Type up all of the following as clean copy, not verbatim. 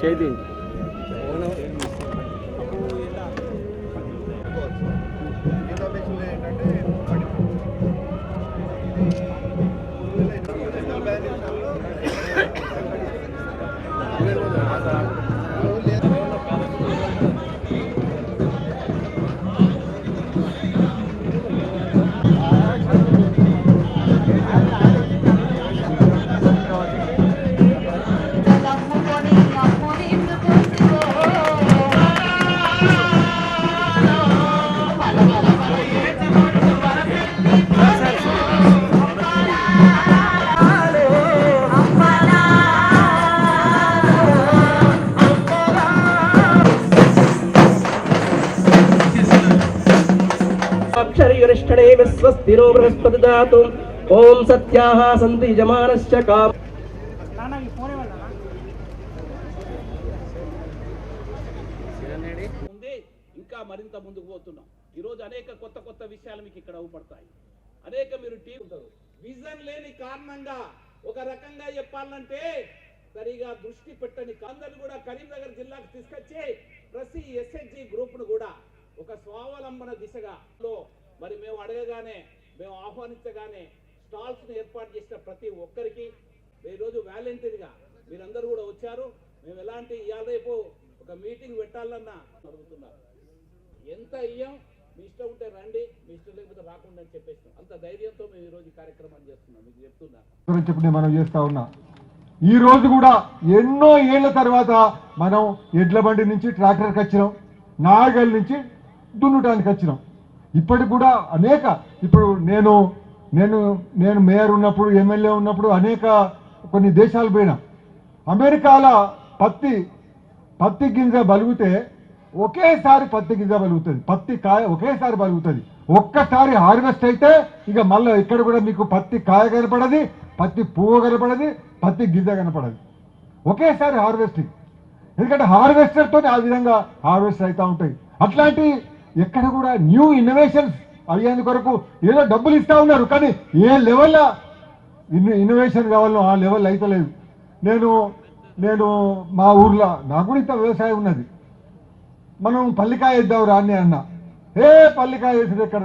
చేతి अक्षरयुरिष्ठणे विश्वस्तिरो बृहस्पति दातु ओम सत्याः सन्ति यजमानस्य काम ఇంకా మరింత ముందుకు పోతున్నాం. ఈ రోజు అనేక కొత్త కొత్త విషయాలు మీకు ఇక్కడ అవపడతాయి. అనేక మీరు టీం ఉంటారు. విజన్ లేని కారణంగా ఒక రకంగా చెప్పాలంటే సరిగా దృష్టి పెట్టని అందరిని కూడా కరీంనగర్ జిల్లాకు తీసుకొచ్చి ప్రతి ఎస్హెచ్జి గ్రూప్ ను కూడా ఒక స్వావలంబన దిశగా మరి మేము అడగగానే మేము ఆహ్వానించగానే స్టాల్స్ ను ఏర్పాటు చేసిన ప్రతి ఒక్కరికి ఈరోజు వాలంటీర్గా మీరందరూ కూడా వచ్చారు. మేము ఎలాంటి ఇవాళ రేపు ఒక మీటింగ్ పెట్టాలన్నా అడుగుతున్నారు. ఎంత ఇయ్యం మీ ఇష్టం ఉంటే రండి, మీ ఇష్టం లేకపోతే రాకుండా అని చెప్పేసి అంత ధైర్యంతో మేము ఈరోజు కార్యక్రమాన్ని చేస్తున్నాం. మీకు చెప్తున్నా మనం చేస్తా ఉన్నా. ఈ రోజు కూడా ఎన్నో ఏళ్ల తర్వాత మనం ఎడ్ల బండి నుంచి ట్రాక్టర్కి వచ్చినాం, నాగల్ నుంచి దున్నుటానికి వచ్చినాం. ఇప్పటికి కూడా అనేక ఇప్పుడు నేను నేను నేను మేయర్ ఉన్నప్పుడు ఎమ్మెల్యే ఉన్నప్పుడు అనేక కొన్ని దేశాలు పోయినా. అమెరికాలో పత్తి గింజ బలుగుతే ఒకేసారి పత్తి గింజ బలుగుతుంది, పత్తి కాయ ఒకేసారి బలుగుతుంది. ఒక్కసారి హార్వెస్ట్ అయితే ఇక మళ్ళీ ఇక్కడ కూడా మీకు పత్తి కాయ కనపడది, పత్తి పువ్వు కనపడది, పత్తి గింజ కనపడది. ఒకేసారి హార్వెస్టింగ్. ఎందుకంటే హార్వెస్టర్తో ఆ విధంగా హార్వెస్ట్ అవుతూ ఉంటాయి. అట్లాంటి ఎక్కడ కూడా న్యూ ఇన్నోవేషన్స్ అయ్యేందుకు కొరకు ఏదో డబ్బులు ఇస్తూ ఉన్నారు, కానీ ఏ లెవెల్లో ఇన్నోవేషన్ కావాలో ఆ లెవెల్ అయితే లేదు. నేను మా ఊర్లో నాకు కూడా ఇంత వ్యవసాయం ఉన్నది. మనం పల్లికాయ వేద్దాం రా అని అన్న, పల్లికాయ వేసేది ఎక్కడ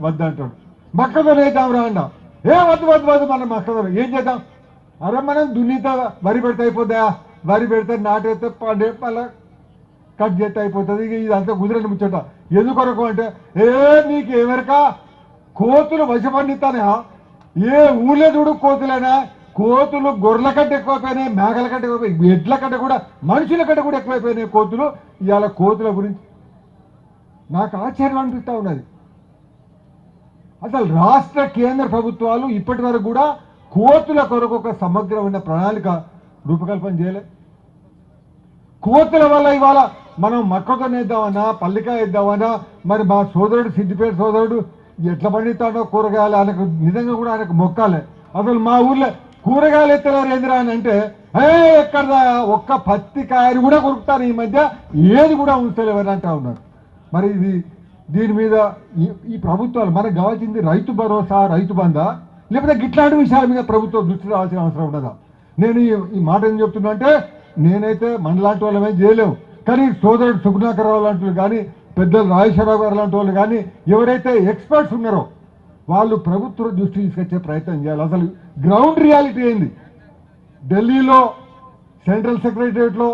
వద్దంటాడు. మొక్కజొన్న వేద్దాం రా అన్న, వద్దు మనం మొక్కజొన్న ఏం చేద్దాం, అరే మనం దున్నితో వరి పెడితే అయిపోద్దా, వరి పెడితే నాటైతే పండే మళ్ళీ కట్ చేస్తే అయిపోతుంది. ఇక ఇదంతా కుదిరని ముచ్చట. ఎందుకొరకు అంటే నీకు ఎవరికా కోతులు వశపండిస్తానా, ఏ ఊళ్ళో చూడు కోతులైనా, కోతులు గొర్రెల కంటే ఎక్కువైపోయినాయి, మేకల కంటే ఎక్కువైపోయి, ఎడ్ల కంటే కూడా మనుషుల కంటే కూడా ఎక్కువైపోయినాయి కోతులు. ఇవాళ కోతుల గురించి నాకు ఆశ్చర్యం అనిపిస్తూ ఉన్నది. అసలు రాష్ట్ర కేంద్ర ప్రభుత్వాలు ఇప్పటి వరకు కూడా కోతుల కొరకు ఒక సమగ్రమైన ప్రణాళిక రూపకల్పన చేయలే. కోతుల వల్ల ఇవాళ మనం మొక్కజొన్న వేద్దామన్నా, పల్లికాయ వేద్దామన్నా, మరి మా సోదరుడు సిద్దిపేట సోదరుడు ఎట్లా పండిస్తాడో కూరగాయలు ఆయనకు నిజంగా కూడా ఆయనకు మొక్కాలే. అసలు మా ఊర్లో కూరగాయలు ఎత్తలేరు ఏందిరా అని అంటే ఎక్కడ ఒక్క పత్తి కాయలు కూడా కొరుకుతారు ఈ మధ్య, ఏది కూడా ఉంచలేవని అంటా ఉన్నారు. మరి దీని మీద ఈ ప్రభుత్వాలు మనకు కావాల్సింది రైతు భరోసా, రైతు బంధా, లేకపోతే గిట్లాంటి విషయాల మీద ప్రభుత్వం దృష్టి రావాల్సిన అవసరం ఉన్నదా? నేను ఈ మాట ఏం చెప్తున్నా అంటే, నేనైతే మనలాంటి వాళ్ళమే చేయలేము, కానీ సోదరుడు సుగుణాకర్రావు లాంటి వాళ్ళు కానీ, పెద్దలు రాజేశ్వరరావు గారు లాంటి వాళ్ళు కానీ, ఎవరైతే ఎక్స్పర్ట్స్ ఉన్నారో వాళ్ళు ప్రభుత్వ దృష్టి తీసుకొచ్చే ప్రయత్నం చేయాలి. అసలు గ్రౌండ్ రియాలిటీ ఏంది? ఢిల్లీలో సెంట్రల్ సెక్రటరియట్లో,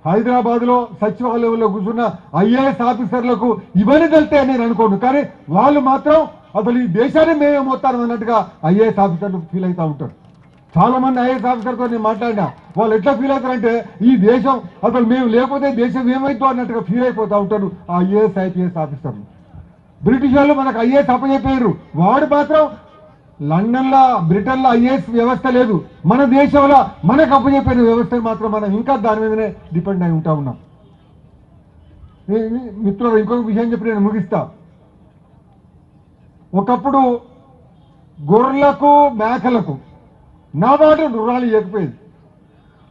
హైదరాబాద్లో సచివాలయంలో కూర్చున్న ఐఏఎస్ ఆఫీసర్లకు ఇవన్నీ తెలితే నేను అనుకోను, కానీ వాళ్ళు మాత్రం అసలు ఈ దేశాన్ని మేమే మోస్తాను అన్నట్టుగా ఐఏఎస్ ఆఫీసర్లు ఫీల్ అవుతూ ఉంటారు. చాలా మంది ఐఏఎస్ ఆఫీసర్తో నేను మాట్లాడినా, వాళ్ళు ఎట్లా ఫీల్ అవుతారంటే ఈ దేశం అసలు మేము లేకపోతే దేశం ఏమైందో అన్నట్టుగా ఫీల్ అయిపోతూ ఉంటారు ఆ ఐఏఎస్ ఐపీఎస్ ఆఫీసర్లు. బ్రిటిష్ వాళ్ళు మనకు ఐఏఎస్ అప్పచెప్పారు, వాడు మాత్రం లండన్లో బ్రిటన్లో ఐఏఎస్ వ్యవస్థ లేదు, మన దేశంలో మనకు అప్పచెప్పిన వ్యవస్థ మాత్రం మనం ఇంకా దాని మీదనే డిపెండ్ అయి ఉంటా ఉన్నాం. మిత్రులు ఇంకొక విషయం చెప్పి నేను ముగిస్తా. ఒకప్పుడు గొర్రెలకు మేకలకు నాబాటు రుణాలు ఇవ్వకపోయేది.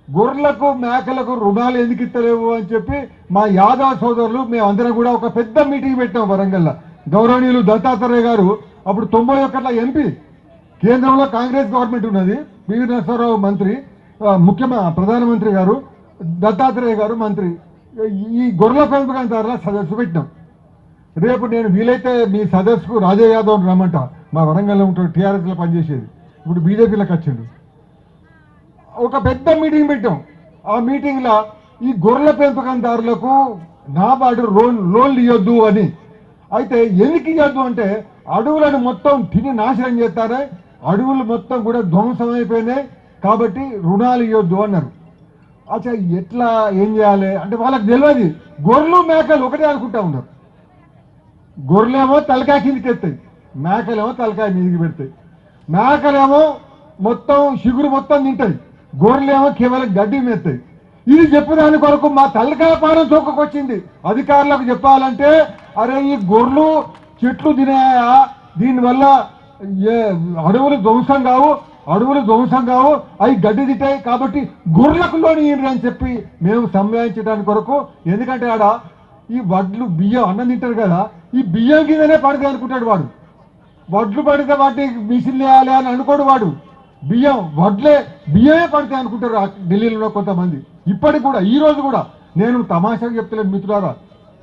గొర్రెలకు మేకలకు రుణాలు ఎందుకు ఇస్తలేవు అని చెప్పి మా యాదవ సోదరులు మేమందరం కూడా ఒక పెద్ద మీటింగ్ పెట్టాం వరంగల్లో. గౌరవనీయులు దత్తాత్రేయ గారు అప్పుడు 91 ఎంపీ, కేంద్రంలో కాంగ్రెస్ గవర్నమెంట్ ఉన్నది, పివి నరసింహారావు మంత్రి, ప్రధానమంత్రి గారు, దత్తాత్రేయ గారు మంత్రి. ఈ గొర్రెల పెంపకందారుల సదస్సు పెట్టినాం. రేపు నేను వీలైతే మీ సదస్సుకు రాజయ్య యాదవ్ రమ్మంట, మా వరంగల్లో ఉంటాడు, టీఆర్ఎస్లో పనిచేసేది, ఇప్పుడు బీజేపీలోకి వచ్చిండు. ఒక పెద్ద మీటింగ్ పెట్టాం. ఆ మీటింగ్లో ఈ గొర్రెల పెంపకందారులకు నాబార్డు లోన్లు ఇవ్వద్దు అని. అయితే ఎందుకు ఇవ్వద్దు అంటే అడవులను మొత్తం తిని నాశనం చేస్తారే, అడవులు మొత్తం కూడా ధ్వంసం అయిపోయినాయి కాబట్టి రుణాలు ఇవ్వద్దు అన్నారు. అచ్చా ఎట్లా ఏం చేయాలి అంటే వాళ్ళకి తెలియదు. గొర్రెలు మేకలు ఒకటే అనుకుంటా ఉన్నారు. గొర్రెలేమో తలకాయ కిందికి ఎత్తాయి, మేకలేమో తలకాయ మీదికి పెడతాయి. మేకలేమో మొత్తం చిగురు మొత్తం తింటాయి, గొర్రెలేమో కేవలం గడ్డి మెత్తాయి. ఇది చెప్పడానికి కొరకు మా తలకాయ పానం చొక్కకొచ్చింది. అధికారులకు చెప్పాలంటే అరే ఈ గొర్రెలు చెట్లు తినాయా, దీనివల్ల అడవులు ధ్వంసం కావు, అవి గడ్డి తింటాయి కాబట్టి గొర్రెలకు లోని అని చెప్పి మేము సంభాయించడానికి కొరకు. ఎందుకంటే ఆడ ఈ వడ్లు బియ్యం అన్నం తింటారు కదా, ఈ బియ్యం కిందనే పడితే అనుకుంటాడు వాడు. వడ్లు పడితే వాటిని మిషన్ వేయాలి అని అనుకోడు వాడు. బియ్యమే పడితే అనుకుంటారు ఢిల్లీలో కొంతమంది. ఇప్పటికి కూడా ఈ రోజు కూడా నేను తమాషాగా చెప్తలేను మిత్రులారా,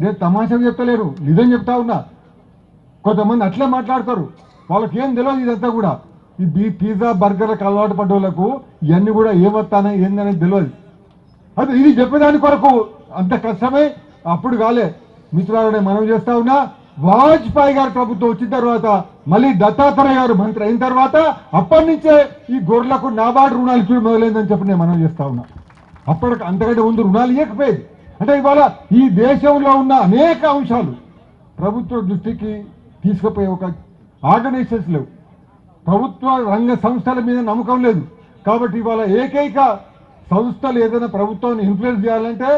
నేను తమాషాగా చెప్తలేను, నిజం చెప్తా ఉన్నా. కొంతమంది అట్లే మాట్లాడతారు, వాళ్ళకి ఏం తెలియదు ఇదంతా కూడా. ఈ పిజ్జా బర్గర్లకు అలవాటు పడ్డ వాళ్ళకు ఇవన్నీ కూడా ఏమొస్తానో ఏందనేది తెలియదు. అది ఇది చెప్పేదాని కొరకు అంత కష్టమే అప్పుడు కాలే మిత్రులారా. మనం చేస్తా ఉన్నా వాజ్పేయి గారి ప్రభుత్వం వచ్చిన తర్వాత మళ్ళీ దత్తాత్రేయ గారు మంత్రి అయిన తర్వాత అప్పటి నుంచే ఈ గొర్రెలకు నాబార్డు రుణాలు ఇచ్చి మొదలైందని చెప్పి నేను మనం చేస్తా ఉన్నా. అప్పటికి అంతకంటే ముందు రుణాలు ఇవ్వకపోయేది. అంటే ఇవాళ ఈ దేశంలో ఉన్న అనేక అంశాలు ప్రభుత్వ దృష్టికి తీసుకుపోయే ఒక ఆర్గనైజేషన్స్ లేవు, ప్రభుత్వ రంగ సంస్థల మీద నమ్మకం లేదు. కాబట్టి ఇవాళ ఏకైక సంస్థలు ఏదైనా ప్రభుత్వాన్ని ఇన్ఫ్లుయెన్స్ చేయాలంటే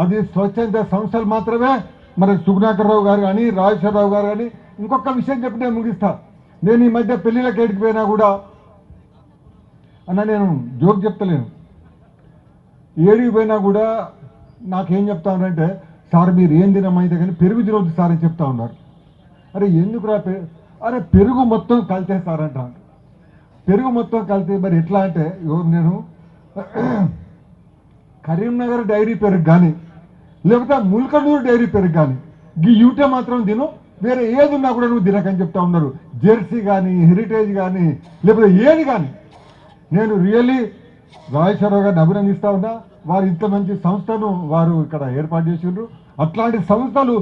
అది స్వచ్ఛంద సంస్థలు మాత్రమే. మరి సుగుణాకర్ రావు గారు కానీ, రాజేశ్వరరావు గారు కానీ. ఇంకొక విషయం చెప్పి నేను ముగిస్తా. నేను ఈ మధ్య పెళ్లిళ్ళకి ఏడికి పోయినా కూడా అన్న, నేను జోక్ చెప్తలేను, ఏడికి పోయినా కూడా నాకేం చెప్తా ఉన్నారంటే, సార్ మీరు ఏం తినమైతే కానీ పెరుగు తినవద్దు సార్ అని చెప్తా ఉన్నారు. అరే ఎందుకురా అరే పెరుగు మొత్తం కలితేస్తారంట. పెరుగు మొత్తం కలితే మరి ఎట్లా అంటే, నేను కరీంనగర్ డైరీ పెరుగు కానీ లేకపోతే ముల్కనూరు డైరీ పెరుగు కానీ ఈ యూటే మాత్రం తిను, వేరే ఏది ఉన్నా కూడా నువ్వు తినకని చెప్తా ఉన్నారు. జెర్సీ కానీ, హెరిటేజ్ కానీ, లేకపోతే ఏది కానీ. నేను రియల్లీ రాజేశ్వరరావు గారిని అభినందిస్తా ఉన్నా. వారు ఇంత మంచి సంస్థను వారు ఇక్కడ ఏర్పాటు చేసిండ్రు. అట్లాంటి సంస్థలు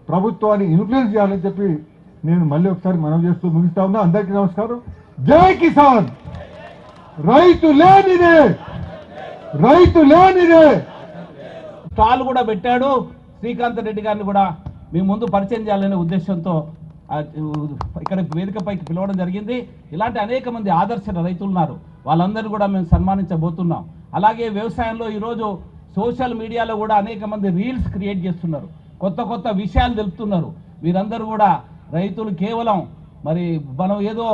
ప్రభుత్వాన్ని ఇన్ఫ్లుయెన్స్ చేయాలని చెప్పి నేను మళ్ళీ ఒకసారి మనం చేస్తూ ముగిస్తా ఉన్నా. అందరికీ నమస్కారం. జై కిసాన్. రైతు లేనిదే స్టాల్ కూడా పెట్టాడు. శ్రీకాంత్ రెడ్డి గారిని కూడా మీ ముందు పరిచయం చేయాలనే ఉద్దేశంతో ఇక్కడ వేదికపైకి పిలవడం జరిగింది. ఇలాంటి అనేక మంది ఆదర్శ రైతులు ఉన్నారు, వాళ్ళందరూ కూడా మేము సన్మానించబోతున్నాం. అలాగే వ్యవసాయంలో ఈరోజు సోషల్ మీడియాలో కూడా అనేక మంది రీల్స్ క్రియేట్ చేస్తున్నారు, కొత్త కొత్త విషయాలు తెలుపుతున్నారు. మీరందరూ కూడా రైతులు కేవలం మరి మనం ఏదో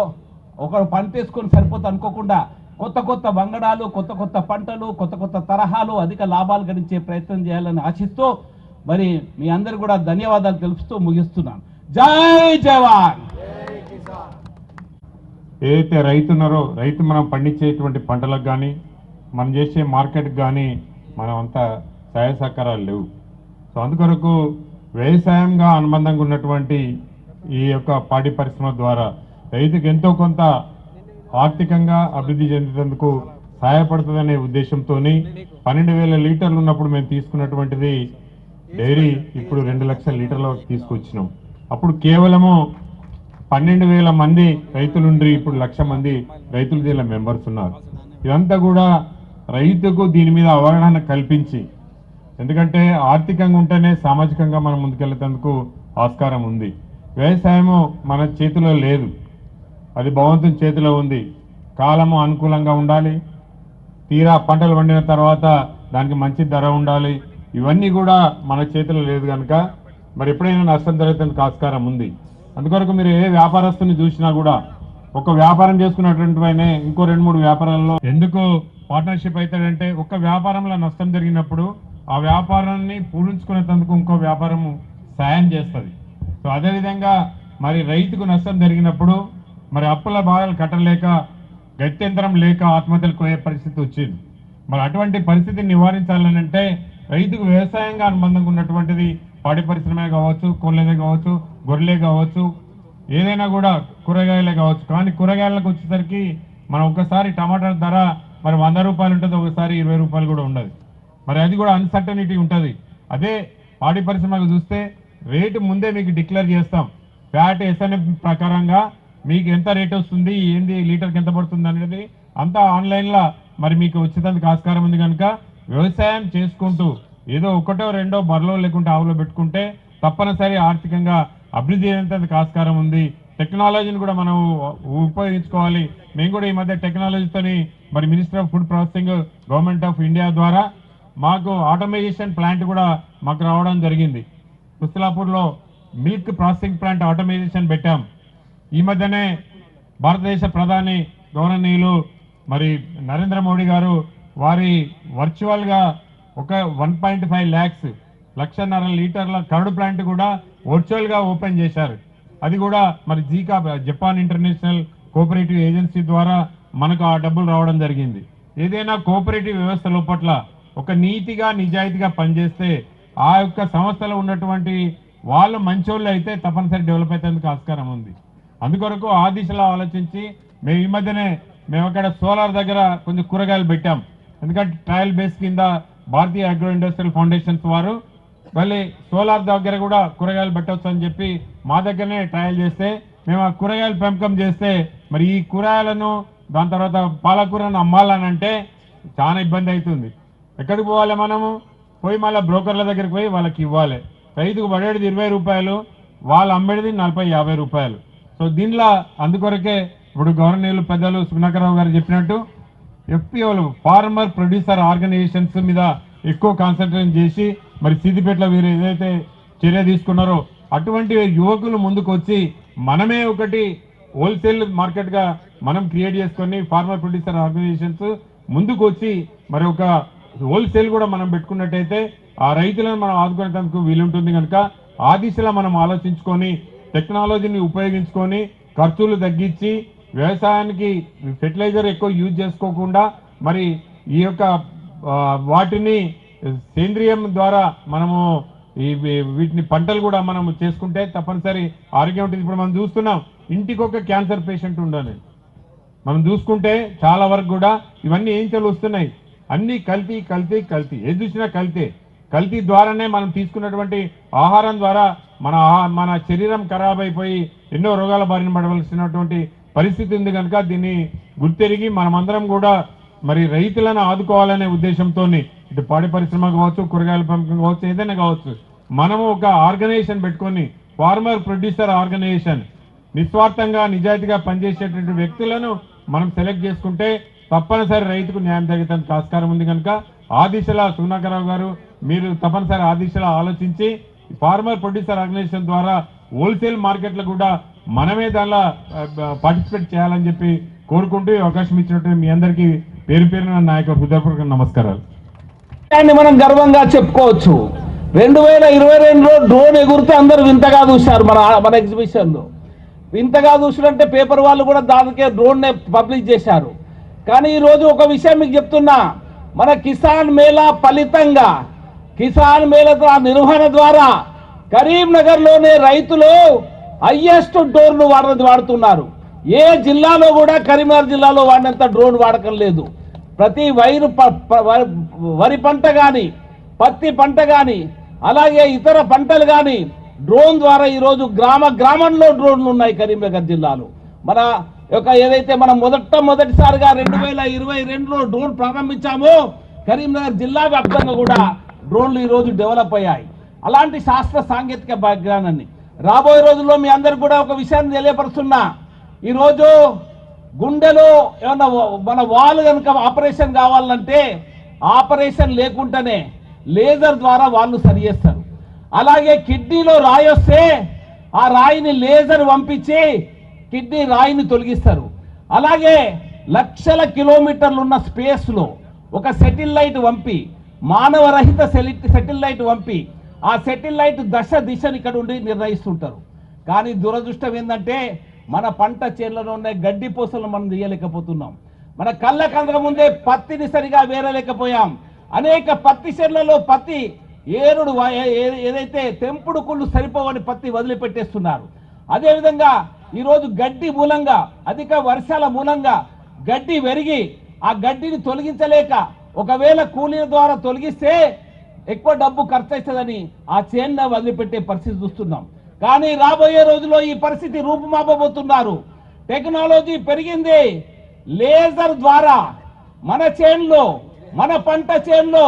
ఒక పంట వేసుకొని సరిపోతా అనుకోకుండా కొత్త కొత్త వంగడాలు, కొత్త కొత్త పంటలు, కొత్త కొత్త తరహాలు, అధిక లాభాలు గడించే ప్రయత్నం చేయాలని ఆశిస్తూ మరి మీ అందరు కూడా ధన్యవాదాలు తెలుపుతూ ముగిస్తున్నాను. జై జవాన్. ఏదైతే రైతున్నారో రైతు మనం పండించేటువంటి పంటలకు కానీ మనం చేసే మార్కెట్కి కానీ మనం అంతా సహాయ సహకారాలు లేవు. సో అందుకొరకు వ్యవసాయంగా అనుబంధంగా ఉన్నటువంటి ఈ యొక్క పాడి పరిశ్రమ ద్వారా రైతుకు ఎంతో కొంత ఆర్థికంగా అభివృద్ధి చెందేందుకు సహాయపడుతుందనే ఉద్దేశంతో 12,000 లీటర్లు ఉన్నప్పుడు మేము తీసుకున్నటువంటిది డైరీ ఇప్పుడు 2 లక్షల లీటర్ల వరకు తీసుకొచ్చినాం. అప్పుడు కేవలము 12,000 మంది రైతులుండ్రి, ఇప్పుడు 1,00,000 మంది రైతులు దీనిలో మెంబర్స్ ఉన్నారు. ఇదంతా కూడా రైతుకు దీని మీద అవగాహన కల్పించి, ఎందుకంటే ఆర్థికంగా ఉంటేనే సామాజికంగా మనం ముందుకెళ్లేందుకు ఆస్కారం ఉంది. వ్యవసాయము మన చేతిలో లేదు, అది భగవంతుని చేతిలో ఉంది. కాలము అనుకూలంగా ఉండాలి, తీరా పంటలు పండిన తర్వాత దానికి మంచి ధర ఉండాలి. ఇవన్నీ కూడా మన చేతిలో లేదు కనుక మరి ఎప్పుడైనా నష్టం జరుగుతుంది ఆస్కారం ఉంది. అందుకొరకు మీరు ఏ వ్యాపారస్తుని చూసినా కూడా ఒక వ్యాపారం చేసుకున్నటువంటి ఆయన ఇంకో 2-3 వ్యాపారాల్లో ఎందుకు పార్ట్నర్షిప్ అవుతాడంటే, ఒక వ్యాపారంలో నష్టం జరిగినప్పుడు ఆ వ్యాపారాన్ని పూరించుకునేందుకు ఇంకో వ్యాపారము సాయం చేస్తుంది. సో అదేవిధంగా మరి రైతుకు నష్టం జరిగినప్పుడు మరి అప్పుల భాగాలు కట్టలేక గత్యంతరం లేక ఆత్మహత్యలకు పోయే పరిస్థితి వచ్చింది. మరి అటువంటి పరిస్థితిని నివారించాలనంటే రైతుకు వ్యవసాయంగా అనుబంధంగా ఉన్నటువంటిది పాడి పరిశ్రమే కావచ్చు, కోళ్ళదే కావచ్చు, గొర్రెలే కావచ్చు, ఏదైనా కూడా కూరగాయలే కావచ్చు. కానీ కూరగాయలకు వచ్చేసరికి మనం ఒకసారి టమాటాల ధర మరి 100 రూపాయలు ఉంటుంది, ఒకసారి 20 రూపాయలు కూడా ఉండదు. మరి అది కూడా అన్సర్టనిటీ ఉంటుంది. అదే పాడి పరిశ్రమకు చూస్తే రేటు ముందే మీకు డిక్లేర్ చేస్తాం. ఫ్యాట్ ఎస్ఎన్ఎఫ్ ప్రకారంగా మీకు ఎంత రేట్ వస్తుంది, ఏంది లీటర్కి ఎంత పడుతుంది అనేది అంతా ఆన్లైన్లో మరి మీకు వచ్చేందుకు ఆస్కారం ఉంది. కనుక వ్యవసాయం చేసుకుంటూ ఏదో ఒకటో రెండో బర్లో లేకుంటే ఆవులో పెట్టుకుంటే తప్పనిసరి ఆర్థికంగా అభివృద్ధి అయ్యేందుకు ఆస్కారం ఉంది. టెక్నాలజీని కూడా మనం ఉపయోగించుకోవాలి. మేము కూడా ఈ మధ్య టెక్నాలజీతోని మరి minister of food processing government of India ద్వారా మాకు ఆటోమేషన్ ప్లాంట్ కూడా మాకు రావడం జరిగింది. కుస్తలాపూర్లో మిల్క్ ప్రాసెసింగ్ ప్లాంట్ ఆటోమేషన్ పెట్టాం. ఈ మధ్యనే భారతదేశ ప్రధాని గౌరవనీయులు మరి నరేంద్ర మోడీ గారు వారి వర్చువల్గా ఒక 1.5 lakhs 1.5 లీటర్ల కరడు ప్లాంట్ కూడా వర్చువల్గా ఓపెన్ చేశారు. అది కూడా మరి జీకా జపాన్ ఇంటర్నేషనల్ కోఆపరేటివ్ ఏజెన్సీ ద్వారా మనకు ఆ డబ్బులు రావడం జరిగింది. ఏదైనా కోఆపరేటివ్ వ్యవస్థ లోపట్ల ఒక నీతిగా నిజాయితీగా పనిచేస్తే ఆ యొక్క సంస్థలో ఉన్నటువంటి వాళ్ళు మంచోళ్ళు అయితే తప్పనిసరి డెవలప్ అయ్యేందుకు ఆస్కారం ఉంది. అందుకొరకు ఆ దిశలో ఆలోచించి మేము ఈ మధ్యనే మేము అక్కడ సోలార్ దగ్గర కొంచెం కూరగాయలు పెట్టాం. ఎందుకంటే ట్రయల్ బేస్ కింద భారతీయ అగ్రో ఇండస్ట్రియల్ ఫౌండేషన్స్ వారు మళ్ళీ సోలార్ దగ్గర కూడా కూరగాయలు పెట్టవచ్చు అని చెప్పి మా దగ్గరనే ట్రయల్ చేస్తే మేము ఆ కూరగాయలు పెంపకం చేస్తే మరి ఈ కూరగాయలను దాని తర్వాత పాలకూరను అమ్మాలని అంటే చాలా ఇబ్బంది అవుతుంది. ఎక్కడికి పోవాలి మనము? పోయి మళ్ళీ బ్రోకర్ల దగ్గరికి పోయి వాళ్ళకి ఇవ్వాలి. రైతుకు పడేది 20 రూపాయలు, వాళ్ళు అమ్మేది 40-50 రూపాయలు. సో దీనిలో అందుకొరకే ఇప్పుడు గవర్నర్లు పెద్దలు సుగుణాకరరావు గారు చెప్పినట్టు ఎఫ్పిఓలు ఫార్మర్ ప్రొడ్యూసర్ ఆర్గనైజేషన్స్ మీద ఎక్కువ కాన్సన్ట్రేషన్ చేసి మరి సిద్దిపేటలో వీరు ఏదైతే చర్య తీసుకున్నారో అటువంటి యువకులు ముందుకు వచ్చి మనమే ఒకటి హోల్సేల్ మార్కెట్గా మనం క్రియేట్ చేసుకొని ఫార్మర్ ప్రొడ్యూసర్ ఆర్గనైజేషన్స్ ముందుకు వచ్చి మరి ఒక హోల్సేల్ కూడా మనం పెట్టుకున్నట్టయితే ఆ రైతులను మనం ఆదుకునేందుకు వీలుంటుంది. కనుక ఆ దిశలో మనం ఆలోచించుకొని టెక్నాలజీని ఉపయోగించుకొని ఖర్చులు తగ్గించి వ్యవసాయానికి ఫెర్టిలైజర్ ఎక్కువ యూజ్ చేసుకోకుండా మరి ఈ యొక్క వాటిని సేంద్రియం ద్వారా మనము వీటిని పంటలు కూడా మనం చేసుకుంటే తప్పనిసరి ఆరోగ్యం ఉంటుంది. ఇప్పుడు మనం చూస్తున్నాం ఇంటికొక క్యాన్సర్ పేషెంట్ ఉండని మనం చూసుకుంటే చాలా వరకు కూడా ఇవన్నీ ఏం వస్తున్నాయి, అన్ని కల్తీ కల్తీ కల్తీ, ఏది చూసినా కల్తీ. కల్తీ ద్వారానే మనం తీసుకున్నటువంటి ఆహారం ద్వారా మన శరీరం ఖరాబ్ అయిపోయి ఎన్నో రోగాల బారిన పడవలసినటువంటి పరిస్థితి ఉంది. కనుక దీన్ని గుర్తెరిగి మనమందరం కూడా మరి రైతులను ఆదుకోవాలనే ఉద్దేశంతో ఇటు పాడి పరిశ్రమ కావచ్చు, కూరగాయల పెంపకం కావచ్చు, ఏదైనా కావచ్చు, మనము ఒక ఆర్గనైజేషన్ పెట్టుకొని ఫార్మర్ ప్రొడ్యూసర్ ఆర్గనైజేషన్ నిస్వార్థంగా నిజాయితీగా పనిచేసేటువంటి వ్యక్తులను మనం సెలెక్ట్ చేసుకుంటే తప్పనిసరి రైతుకు న్యాయం జరిగేందుకు ఆస్కారం ఉంది. కనుక ఆ దిశలో సుగుణాకరరావు గారు మీరు తప్పనిసరి ఆ దిశలో ఆలోచించి ఫార్మర్ ప్రొడ్యూసర్ ఆర్గనైజేషన్ ద్వారా హోల్సేల్ మార్కెట్లో కూడా మనమే దానిలో పార్టిసిపేట్ చేయాలని చెప్పి కోరుకుంటూ అవకాశం ఇచ్చినట్టు మీ అందరికీ పేరు పేరున నా యొక్క హృదయపూర్వక నమస్కారాలు. మనం గర్వంగా చెప్పుకోవచ్చు. 2022లో డ్రోన్ ఎగురుతూ అందరూ వింతగా చూశారు. మన ఎగ్జిబిషన్లో వింతగా చూసినట్టే పేపర్ వాళ్ళు కూడా దానికే డ్రోన్నే పబ్లిష్ చేశారు. కానీ ఈరోజు ఒక విషయం మీకు చెప్తున్నా, మన కిసాన్ మేళా ఫలితంగా కిసాన్ మేళా నిర్వహణ ద్వారా కరీంనగర్లోనే రైతులు హైయెస్ట్ డ్రోన్ వాడుతున్నారు. ఏ జిల్లాలో కూడా కరీంనగర్ జిల్లాలో వాడినంత డ్రోన్ వాడకం లేదు. ప్రతి వరి పంట కానీ, పత్తి పంట కానీ, అలాగే ఇతర పంటలు కానీ డ్రోన్ ద్వారా ఈరోజు గ్రామంలో డ్రోన్లు ఉన్నాయి కరీంనగర్ జిల్లాలో. మన యొక్క ఏదైతే మనం మొదటిసారిగా 2022లో డ్రోన్ ప్రారంభించామో కరీంనగర్ జిల్లా వ్యాప్తంగా కూడా డ్రోన్లు ఈరోజు డెవలప్ అయ్యాయి. అలాంటి శాస్త్ర సాంకేతిక జ్ఞానాన్ని రాబోయే రోజుల్లో మీ అందరికి కూడా ఒక విషయాన్ని తెలియపరుస్తున్నా. ఈరోజు గుండెలో ఏమన్నా మన వాళ్ళు కనుక ఆపరేషన్ కావాలంటే ఆపరేషన్ లేకుండానే లేజర్ ద్వారా వాళ్ళు సరి చేస్తారు. అలాగే కిడ్నీలో రాయి వస్తే ఆ రాయిని లేజర్ పంపించి కిడ్నీ రాయిని తొలగిస్తారు. అలాగే లక్షల కిలోమీటర్లు ఉన్న స్పేస్లో ఒక సెటిలైట్ పంపి మానవరహిత సెటిలైట్ పంపి ఆ సెటిలైట్ దిశని ఇక్కడ ఉండి నిర్ణయిస్తుంటారు. కానీ దురదృష్టం ఏంటంటే మన పంట చేనులలో ఉన్న గడ్డి పూసలను మనం తీయలేకపోతున్నాం. మన కళ్ళ కందల ముందే పత్తిని సరిగా వేరలేకపోయాం. అనేక పత్తి చేనులలో పత్తి ఏరుడు ఏదైతే తెంపుడు కుళ్ళు సరిపోవని పత్తి వదిలిపెట్టేస్తున్నారు. అదేవిధంగా ఈరోజు గడ్డి మూలంగా అధిక వర్షాల మూలంగా గడ్డి పెరిగి ఆ గడ్డిని తొలగించలేక ఒకవేళ కూలీల ద్వారా తొలగిస్తే ఎక్కువ డబ్బు ఖర్చు అవుతుందని ఆ చేను వదిలిపెట్టే పరిస్థితి చూస్తున్నాం. కానీ రాబోయే రోజుల్లో ఈ పరిస్థితి రూపుమాపబోతున్నారు. టెక్నాలజీ పెరిగింది. లేజర్ ద్వారా మన చేనులో మన పంట చేనులో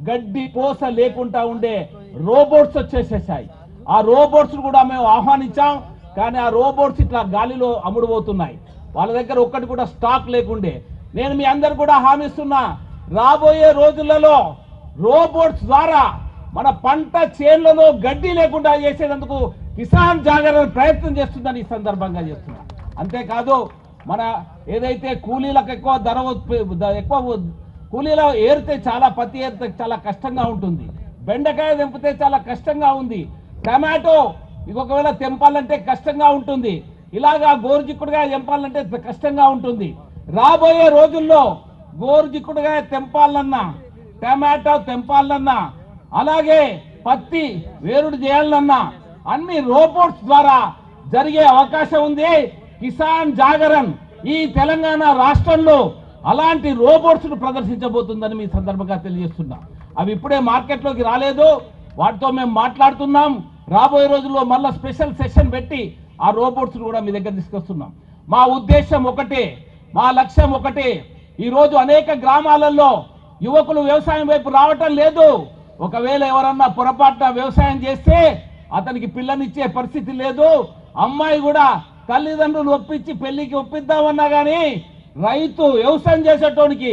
గడ్డి పోస లేకుండా ఉండే రోబోట్స్ వచ్చేసేసాయి. ఆ రోబోట్స్ కూడా మేము ఆహ్వానించాం. కానీ ఆ రోబోట్స్ ఇట్లా గాలిలో అమ్ముడుపోతున్నాయి. వాళ్ళ దగ్గర ఒక్కటి కూడా స్టాక్ లేకుండే. నేను మీ అందరు కూడా హామీస్తున్నా, రాబోయే రోజులలో రోబోట్స్ ద్వారా మన పంట చేనులలో గడ్డి లేకుండా చేసేందుకు కిసాన్ జాగరణ ప్రయత్నం చేస్తుందని ఈ సందర్భంగా చేస్తున్నా. అంతేకాదు మన ఏదైతే కూలీలకు ఎక్కువ ఎక్కువ కూలీలో ఏరితే చాలా పత్తి ఏరితే చాలా కష్టంగా ఉంటుంది. బెండకాయ తెంపితే చాలా కష్టంగా ఉంది. టమాటో ఒకవేళ తెంపాలంటే కష్టంగా ఉంటుంది. ఇలాగా గోరుచిక్కుడుగా తెంపాలంటే కష్టంగా ఉంటుంది. రాబోయే రోజుల్లో గోరుచిక్కుడుగా తెంపాలన్నా, టమాటో తెంపాలన్నా, అలాగే పత్తి వేరుడు చేయాలన్నా అన్ని రోబోట్స్ ద్వారా జరిగే అవకాశం ఉంది. కిసాన్ జాగరణ్ ఈ తెలంగాణ రాష్ట్రంలో అలాంటి రోబోట్స్ ను ప్రదర్శించబోతుందని మీ సందర్భంగా తెలియజేస్తున్నా. అవి ఇప్పుడే మార్కెట్లోకి రాలేదు. వాటితో మేము మాట్లాడుతున్నాం. రాబోయే రోజుల్లో మళ్ళీ స్పెషల్ సెషన్ పెట్టి ఆ రోబోట్స్ కూడా మీ దగ్గర తీసుకొస్తున్నాం. మా ఉద్దేశం ఒకటే, మా లక్ష్యం ఒకటే. ఈరోజు అనేక గ్రామాలలో యువకులు వ్యవసాయం వైపు రావటం లేదు. ఒకవేళ ఎవరన్నా పొరపాటున వ్యవసాయం చేస్తే అతనికి పిల్లనిచ్చే పరిస్థితి లేదు. అమ్మాయి కూడా తల్లిదండ్రులు ఒప్పించి పెళ్లికి ఒప్పిద్దామన్నా కానీ రైతు వ్యవసాయం చేసేటోనికి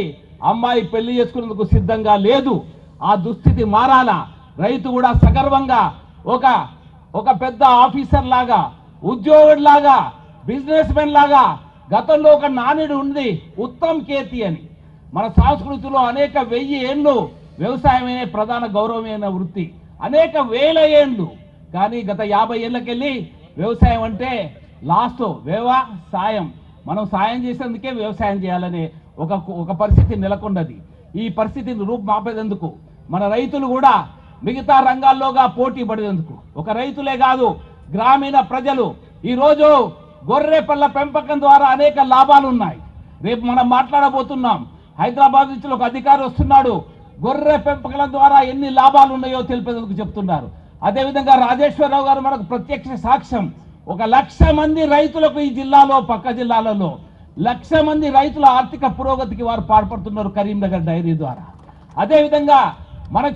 అమ్మాయి పెళ్లి చేసుకునేందుకు సిద్ధంగా లేదు. ఆ దుస్థితి మారాలా. రైతు కూడా సగర్వంగా ఒక పెద్ద ఆఫీసర్ లాగా, ఉద్యోగుడిలాగా, బిజినెస్ మెన్ లాగా. గతంలో ఒక నానుడు ఉంది, ఉత్తమ్ కేతి అని. మన సంస్కృతిలో అనేక 1000 ఏళ్ళు వ్యవసాయమే ప్రధాన గౌరవమైన వృత్తి, అనేక వేల ఏళ్ళు. కానీ గత 50 ఏళ్ళకెళ్ళి వ్యవసాయం అంటే లాస్ట్ సాయం, మనం సాయం చేసేందుకే వ్యవసాయం చేయాలనే ఒక పరిస్థితి నెలకొన్నది. ఈ పరిస్థితిని రూపుమాపేందుకు మన రైతులు కూడా మిగతా రంగాల్లోగా పోటీ పడేందుకు, ఒక రైతులే కాదు గ్రామీణ ప్రజలు ఈరోజు గొర్రె పళ్ళ పెంపకం ద్వారా అనేక లాభాలు ఉన్నాయి. రేపు మనం మాట్లాడబోతున్నాం. హైదరాబాద్ నుంచి ఒక అధికారి వస్తున్నాడు, గొర్రె పెంపకం ద్వారా ఎన్ని లాభాలు ఉన్నాయో తెలిపేందుకు చెప్తున్నారు. అదేవిధంగా రాజేశ్వరరావు గారు మనకు ప్రత్యక్ష సాక్ష్యం. 1,00,000 మంది రైతులకు ఈ జిల్లాలో, పక్క జిల్లాలలో 1,00,000 మంది రైతుల ఆర్థిక పురోగతికి వారు పాల్పడుతున్నారు కరీంనగర్ డైరీ ద్వారా. అదేవిధంగా మన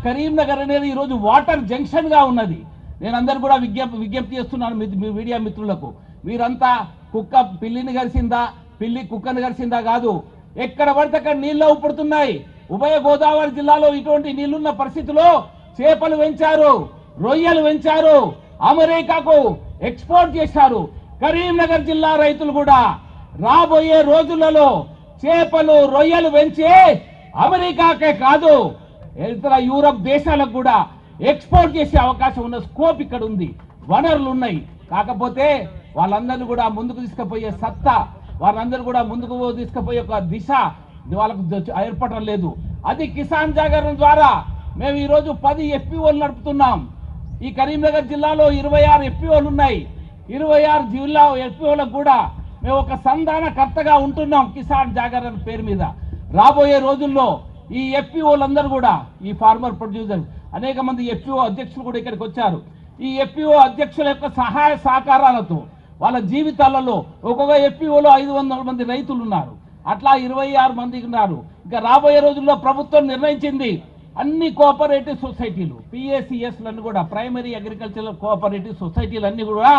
కరీంనగర్ అనేది ఈరోజు వాటర్ జంక్షన్ గా ఉన్నది. నేను అందరు కూడా విజ్ఞప్తి చేస్తున్నాను మీడియా మిత్రులకు, మీరంతా పిల్లిని గరిసిందా, పిల్లి కుక్కను గరిసిందా కాదు, ఎక్కడ పడితే అక్కడ నీళ్ళు ఊపుడుతున్నాయి. ఉభయ గోదావరి జిల్లాలో ఇటువంటి నీళ్లున్న పరిస్థితిలో చేపలు పెంచారు, రొయ్యలు పెంచారు, అమెరికాకు ఎక్స్పోర్ట్ చేశారు. కరీంనగర్ జిల్లా రైతులు కూడా రాబోయే రోజులలో చేపలు రొయ్యలు పెంచి అమెరికాకే కాదు ఇతర యూరప్ దేశాలకు కూడా ఎక్స్పోర్ట్ చేసే అవకాశం ఉన్న స్కోప్ ఇక్కడ ఉంది, వనరులు ఉన్నాయి. కాకపోతే వాళ్ళందరినీ కూడా ముందుకు తీసుకుపోయే సత్తా, వాళ్ళందరూ కూడా ముందుకు తీసుకుపోయే ఒక దిశ వాళ్ళకు ఏర్పడడం లేదు. అది కిసాన్ జాగరణ ద్వారా మేము ఈరోజు 10 FPOలు నడుపుతున్నాం. ఈ కరీంనగర్ జిల్లాలో 26 FPOలు ఉన్నాయి. 26 జిల్లా FPOలకు కూడా మేము ఒక సంధానకర్తగా ఉంటున్నాం కిసాన్ జాగరణ పేరు మీద. రాబోయే రోజుల్లో ఈ FPOలందరూ కూడా, ఈ ఫార్మర్ ప్రొడ్యూసర్ అనేక మంది FPO అధ్యక్షులు కూడా ఇక్కడికి వచ్చారు. ఈ FPO అధ్యక్షుల యొక్క సహాయ సహకారాలతో వాళ్ళ జీవితాలలో ఒక్కొక్క FPOలో 500 మంది రైతులు ఉన్నారు. అట్లా 26 మంది ఉన్నారు. ఇంకా రాబోయే రోజుల్లో ప్రభుత్వం నిర్ణయించింది అన్ని కోఆపరేటివ్ సొసైటీలు, PACSలన్నీ కూడా, ప్రైమరీ అగ్రికల్చరల్ కోఆపరేటివ్ సొసైటీలన్నీ కూడా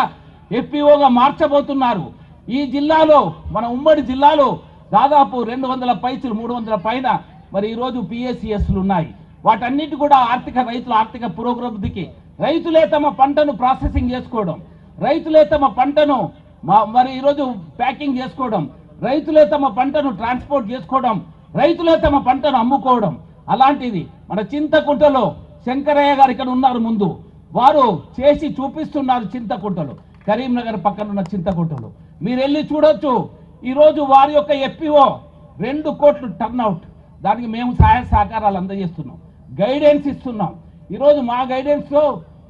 FPOగా మార్చబోతున్నారు. ఈ జిల్లాలో, మన ఉమ్మడి జిల్లాలో దాదాపు 200 పైచులు, 300 పైన మరి ఈరోజు PACSలు ఉన్నాయి. వాటన్నిటి కూడా రైతుల ఆర్థిక పురోగతికి, రైతులే తమ పంటను ప్రాసెసింగ్ చేసుకోవడం, రైతులే తమ పంటను మరి ఈరోజు ప్యాకింగ్ చేసుకోవడం, రైతులే తమ పంటను ట్రాన్స్పోర్ట్ చేసుకోవడం, రైతులే తమ పంటను అమ్ముకోవడం. అలాంటిది మన చింతకుంటలో శంకరయ్య గారు ఇక్కడ ఉన్నారు ముందు, వారు చేసి చూపిస్తున్నారు. చింతకుంటలు, కరీంనగర్ పక్కన ఉన్న చింతకుంటలు మీరు వెళ్ళి చూడొచ్చు. ఈరోజు వారి యొక్క ఎఫ్పిఓ 2 కోట్లు టర్న్అవుట్. దానికి మేము సహాయ సహకారాలు అందజేస్తున్నాం, గైడెన్స్ ఇస్తున్నాం. ఈరోజు మా గైడెన్స్లో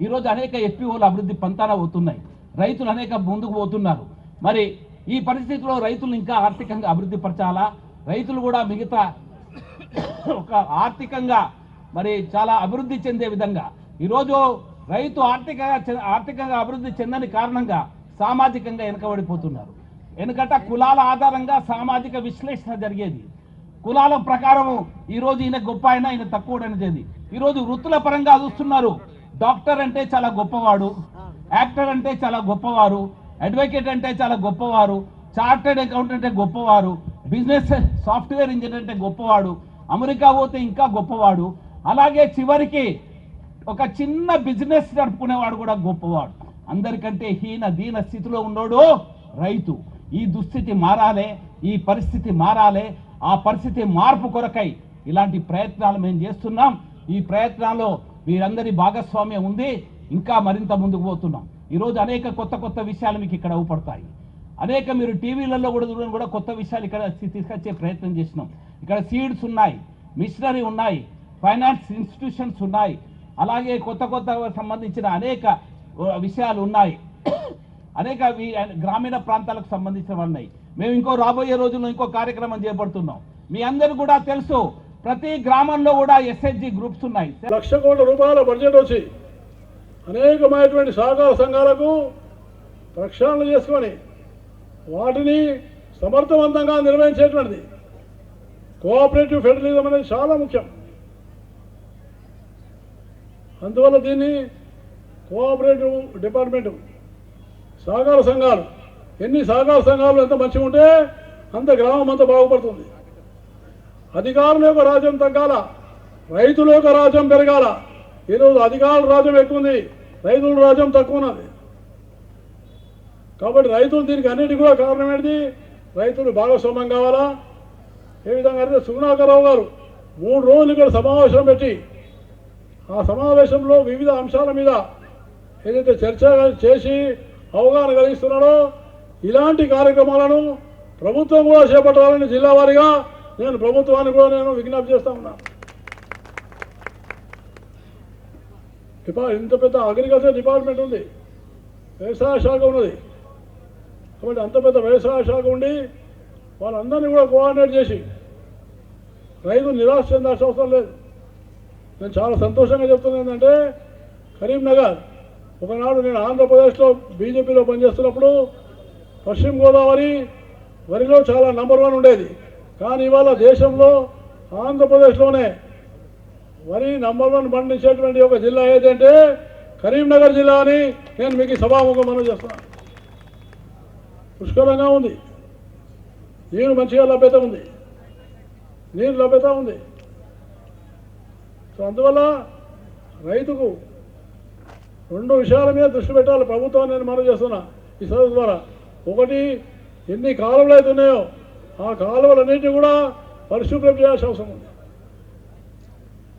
ఈరోజు అనేక ఎఫ్పిఓలు అభివృద్ధి పంతాన అవుతున్నాయి, రైతులు అనేక ముందుకు పోతున్నారు. మరి ఈ పరిస్థితిలో రైతులు ఇంకా ఆర్థికంగా అభివృద్ధి పరచాలా, రైతులు కూడా మిగతా ఒక ఆర్థికంగా మరి చాలా అభివృద్ధి చెందే విధంగా ఈరోజు రైతు ఆర్థికంగా అభివృద్ధి చెందని కారణంగా సామాజికంగా వెనుకబడిపోతున్నారు. వెనుకట కులాల ఆధారంగా సామాజిక విశ్లేషణ జరిగేది. కులాల ప్రకారము ఈరోజు ఈయన గొప్ప అయినా ఈయన తక్కువ అనేది. ఈరోజు వృత్తుల పరంగా చూస్తున్నారు. డాక్టర్ అంటే చాలా గొప్పవాడు, యాక్టర్ అంటే చాలా గొప్పవారు, అడ్వకేట్ అంటే చాలా గొప్పవారు, చార్టెడ్ అకౌంటెంట్ అంటే గొప్పవారు, బిజినెస్ సాఫ్ట్వేర్ ఇంజనీర్ అంటే గొప్పవాడు, అమెరికా పోతే ఇంకా గొప్పవాడు, అలాగే చివరికి ఒక చిన్న బిజినెస్ నడుపుకునేవాడు కూడా గొప్పవాడు. అందరికంటే దీన స్థితిలో ఉన్నోడు రైతు. ఈ దుస్థితి మారాలి, ఈ పరిస్థితి మారాలి. ఆ పరిస్థితి మార్పు కొరకై ఇలాంటి ప్రయత్నాలు మేము చేస్తున్నాం. ఈ ప్రయత్నాల్లో మీరందరి భాగస్వామ్యం ఉంది. ఇంకా మరింత ముందుకు పోతున్నాం. ఈరోజు అనేక కొత్త విషయాలు మీకు ఇక్కడ అవుపడతాయి. అనేక మీరు టీవీలలో కూడా కొత్త విషయాలు ఇక్కడ తీసుకొచ్చే ప్రయత్నం చేసినాం. ఇక్కడ సీడ్స్ ఉన్నాయి, మిషనరీ ఉన్నాయి, ఫైనాన్స్ ఇన్స్టిట్యూషన్స్ ఉన్నాయి, అలాగే కొత్త సంబంధించిన అనేక విషయాలు ఉన్నాయి. అనేక గ్రామీణ ప్రాంతాలకు సంబంధించిన ఉన్నాయి. మేము ఇంకో రాబోయే రోజుల్లో ఇంకో కార్యక్రమం చేపడుతున్నాం. మీ అందరూ కూడా తెలుసు, ప్రతి గ్రామంలో కూడా ఎస్హెచ్జి గ్రూప్స్ ఉన్నాయి. లక్ష కోట్ల రూపాయల బడ్జెట్ వచ్చి అనేకమైనటువంటి సహకార సంఘాలకు ప్రక్షాళన చేసుకొని వాటిని సమర్థవంతంగా నిర్వహించేటువంటిది కోఆపరేటివ్ ఫెడరలిజం అనేది చాలా ముఖ్యం. అందువల్ల దీన్ని కోఆపరేటివ్ డిపార్ట్మెంటు, సహకార సంఘాలు, ఎన్ని సహకార సంఘాలు ఎంత మంచిగా ఉంటే అంత గ్రామం అంతా బాగుపడుతుంది. అధికారుల యొక్క రాజ్యం తగ్గాల, రైతుల యొక్క రాజ్యం పెరగాల. ఈరోజు అధికారుల రాజ్యం ఎక్కువ ఉంది, రైతుల రాజ్యం తక్కువ ఉన్నది. కాబట్టి రైతులు దీనికి అన్నిటికీ కూడా కారణం ఏంటి? రైతులు భాగస్వామ్యం కావాలా. ఏ విధంగా అయితే సుగుణాకరరావు గారు 3 రోజులు ఇక్కడ సమావేశం పెట్టి ఆ సమావేశంలో వివిధ అంశాల మీద ఏదైతే చర్చ చేసి అవగాహన కలిగిస్తున్నాడో ఇలాంటి కార్యక్రమాలను ప్రభుత్వం కూడా చేపట్టాలని జిల్లా వారీగా నేను ప్రభుత్వానికి కూడా నేను విజ్ఞప్తి చేస్తా ఉన్నాను. ఇంత పెద్ద అగ్రికల్చర్ డిపార్ట్మెంట్ ఉంది, వ్యవసాయ శాఖ ఉన్నది. కాబట్టి అంత పెద్ద వ్యవసాయ శాఖ ఉండి వాళ్ళందరినీ కూడా కోఆర్డినేట్ చేసి రైతులు నిరాశ చెందాల్సిన అవసరం లేదు. నేను చాలా సంతోషంగా చెప్తున్నాను ఏంటంటే, కరీంనగర్ ఒకనాడు నేను ఆంధ్రప్రదేశ్లో బీజేపీలో పనిచేస్తున్నప్పుడు పశ్చిమ గోదావరి వరిలో చాలా నంబర్ 1 ఉండేది. కానీ ఇవాళ దేశంలో ఆంధ్రప్రదేశ్లోనే వరి నంబర్ 1 పండించేటువంటి ఒక జిల్లా ఏదంటే కరీంనగర్ జిల్లా అని నేను మీకు సభాముఖం మనం చేస్తున్నాను. పుష్కలంగా ఉంది, నీరు మంచిగా లభ్యత ఉంది, నీరు లభ్యత ఉంది. సో అందువల్ల రైతుకు 2 విషయాల మీద దృష్టి పెట్టాలి ప్రభుత్వాన్ని నేను మనం చేస్తున్నా ఈ సదస్సు ద్వారా. ఒకటి, ఎన్ని కాలువలు అయితే ఉన్నాయో ఆ కాలువలన్నింటినీ కూడా పరిశుభ్రం చేయాల్సిన అవసరం ఉంది.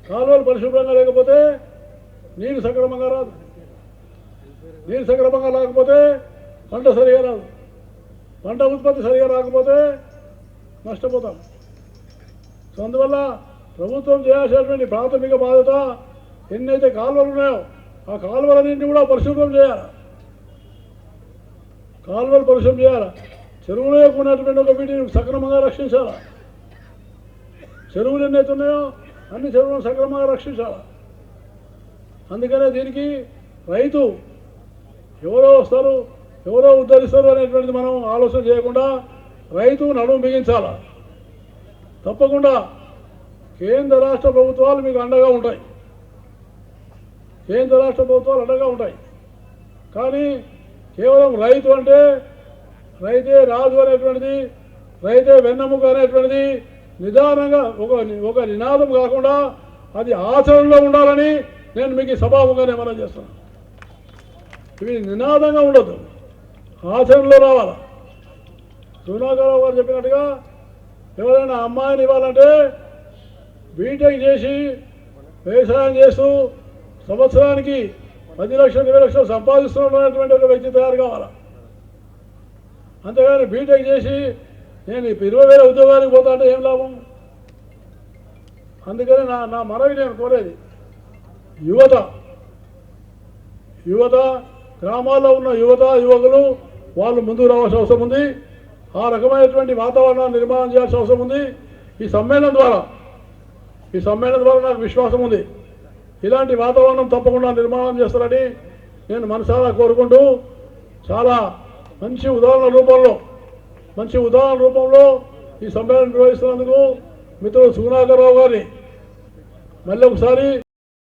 కాలువలు పరిశుభ్రంగా లేకపోతే నీరు సక్రమంగా రాదు, నీరు సక్రమంగా రాకపోతే పంట సరిగా రాదు, పంట ఉత్పత్తి సరిగా రాకపోతే నష్టపోతాం. సో అందువల్ల ప్రభుత్వం చేయాల్సినటువంటి ప్రాథమిక బాధ్యత ఎన్నైతే కాలువలు ఉన్నాయో ఆ కాలువలన్నింటినీ కూడా పరిశుభ్రం చేయాలి. కాలువలు పరిశుభ్రం చేయాలి. చెరువులో ఉన్నటువంటి ఒక వీటిని సక్రమంగా రక్షించాలి. చెరువులు ఎన్నైతే ఉన్నాయో అన్ని చెరువులను సక్రమంగా రక్షించాలి. అందుకనే దీనికి రైతు ఎవరో వస్తారు, ఎవరో ఉద్ధరిస్తారు అనేటువంటిది మనం ఆలోచన చేయకుండా రైతు నడుము బిగించాలి. తప్పకుండా కేంద్ర రాష్ట్ర ప్రభుత్వాలు మీకు అండగా ఉంటాయి, కేంద్ర రాష్ట్ర ప్రభుత్వాలు అండగా ఉంటాయి. కానీ కేవలం రైతు అంటే రైతే రాజు అనేటువంటిది, రైతే వెన్నెముక అనేటువంటిది నిదానంగా ఒక నినాదం కాకుండా అది ఆచరణలో ఉండాలని నేను మీకు సభాముఖంగా మనం చేస్తున్నాను. ఇవి నినాదంగా ఉండదు, ఆచరణలో రావాలా. సుగుణాకరరావు గారు చెప్పినట్టుగా ఎవరైనా అమ్మాయిని ఇవ్వాలంటే బీటెక్ చేసి వ్యవసాయం చేస్తూ సంవత్సరానికి 10 లక్షలు 20 లక్షలు సంపాదిస్తున్నటువంటి ఒక వ్యక్తి తయారు కావాలా. అంతేగాని బీటెక్ చేసి నేను 20,000 ఉద్యోగానికి పోతా అంటే ఏం లాభం? అందుకని నా మనవి నేను కోరేది యువత గ్రామాల్లో ఉన్న యువకులు వాళ్ళు ముందుకు రావాల్సిన అవసరం ఉంది. ఆ రకమైనటువంటి వాతావరణాన్ని నిర్మాణం చేయాల్సిన అవసరం ఉంది. ఈ సమ్మేళనం ద్వారా నాకు విశ్వాసం ఉంది. ఇలాంటి వాతావరణం తప్పకుండా నిర్మాణం చేస్తారని నేను మనసారా కోరుకుంటూ చాలా మంచి ఉదాహరణ రూపంలో ఈ సమ్మేళనం నిర్వహిస్తున్నందుకు మిత్రుడు సుగుణాకర్ రావు గారిని మళ్ళీ ఒకసారి